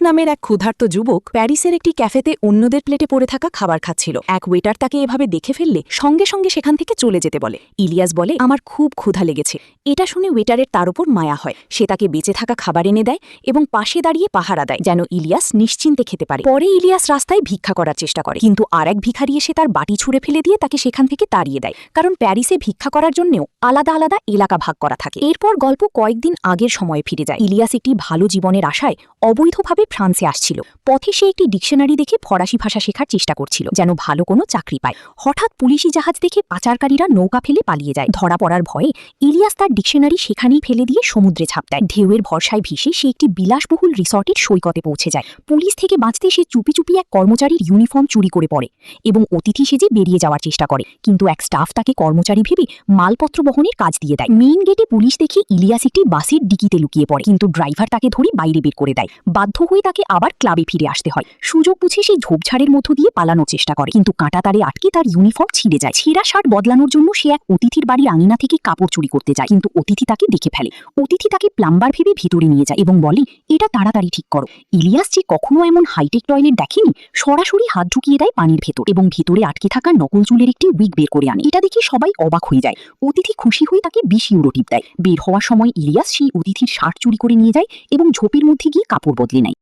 নামের এক ক্ষুধার্ত যুবক প্যারিসের একটি ক্যাফেতে অন্যদের প্লেটে পড়ে থাকা খাবার খাচ্ছিল। এক ওয়েটার তাকে এভাবে দেখে ফেললে সঙ্গে সঙ্গে সেখান থেকে চলে যেতে বলে। ইলিয়াস বলে, আমার খুব ক্ষুধা লেগেছে। এটা শুনে ওয়েটারের তার উপর মায়া হয়। সে তাকে বেঁচে থাকা খাবার এনে দেয় এবং পাশে দাঁড়িয়ে পাহারা দেয় যেন ইলিয়াস নিশ্চিন্তে খেতে পারে। পরে ইলিয়াস রাস্তায় ভিক্ষা করার চেষ্টা করে, কিন্তু আর এক ভিখারি এসে তার বাটি ছুঁড়ে ফেলে দিয়ে তাকে সেখান থেকে তাড়িয়ে দেয়, কারণ প্যারিসে ভিক্ষা করার জন্যও আলাদা আলাদা এলাকা ভাগ করা থাকে। এরপর গল্প কয়েকদিন আগের সময়ে ফিরে যায়। ইলিয়াস একটি ভালো জীবনের আশায় অবৈধভাবে ফ্রান্সে আসছিল। পথে সে একটি ডিকশনারি দেখে ফরাসি ভাষা শেখার চেষ্টা করছিল যেন ভালো কোনো চাকরি পায়। হঠাৎ পুলিশি জাহাজ দেখে পাচারকারীরা নৌকা ফেলে পালিয়ে যায়। ধরা পড়ার ভয়ে ইলিয়াস তার ডিকশনারি সেখানেই ফেলে দিয়ে সমুদ্রে ঝাঁপ দেয়। ঢেউয়ের ভরসায় ভেসে সে একটি বিলাসবহুল রিসর্টের সৈকতে পৌঁছে যায়। পুলিশ থেকে বাঁচতে সে চুপি চুপি এক কর্মচারীর ইউনিফর্ম চুরি করে পড়ে এবং অতিথি সেজে বেরিয়ে যাওয়ার চেষ্টা করে, কিন্তু এক স্টাফ তাকে কর্মচারী ভেবে মালপত্র বহনের কাজ দিয়ে দেয়। মেইন গেটে পুলিশ দেখে ইলিয়াস একটি বাসের ডিকিতে লুকিয়ে পড়ে, কিন্তু ড্রাইভার তাকে ধরে বাইরে বের করে দেয়। বাধ্য হয়ে তাকে আবার ক্লাবে ফিরে আসতে হয়। সুযোগ বুঝে সেই ঝোপঝাড়ের মধ্য দিয়ে পালানোর চেষ্টা করে, কিন্তু কাঁটাতারে আটকে তার ইউনিফর্ম ছিঁড়ে যায়। ছেঁড়া শার্ট বদলানোর জন্য সে এক অতিথির বাড়ির আঙিনা থেকে কাপড় চুরি করতে যায়, কিন্তু অতিথি তাকে দেখে ফেলে। অতিথি তাকে প্লাম্বার ভেবে ভিতরে নিয়ে যায় এবং বলে, এটা তাড়াতাড়ি ঠিক করো। ইলিয়াস যে কখনো এমন হাইটেক টয়লেট দেখেনি, সরাসরি হাত ঢুকিয়ে দেয় পানির ভেতর এবং ভেতরে আটকে থাকা নকল চুলের একটি উইগ বের করে আনে। এটা দেখে সবাই অবাক হয়ে যায়। অতিথি খুশি হয়ে তাকে 20 ইউরো টিপ দেয়। বের হওয়ার সময় ইলিয়াস সেই অতিথির শার্ট চুরি করে নিয়ে যায় এবং ঝোপের মধ্যে গিয়ে কাপড় বদলে নেয়।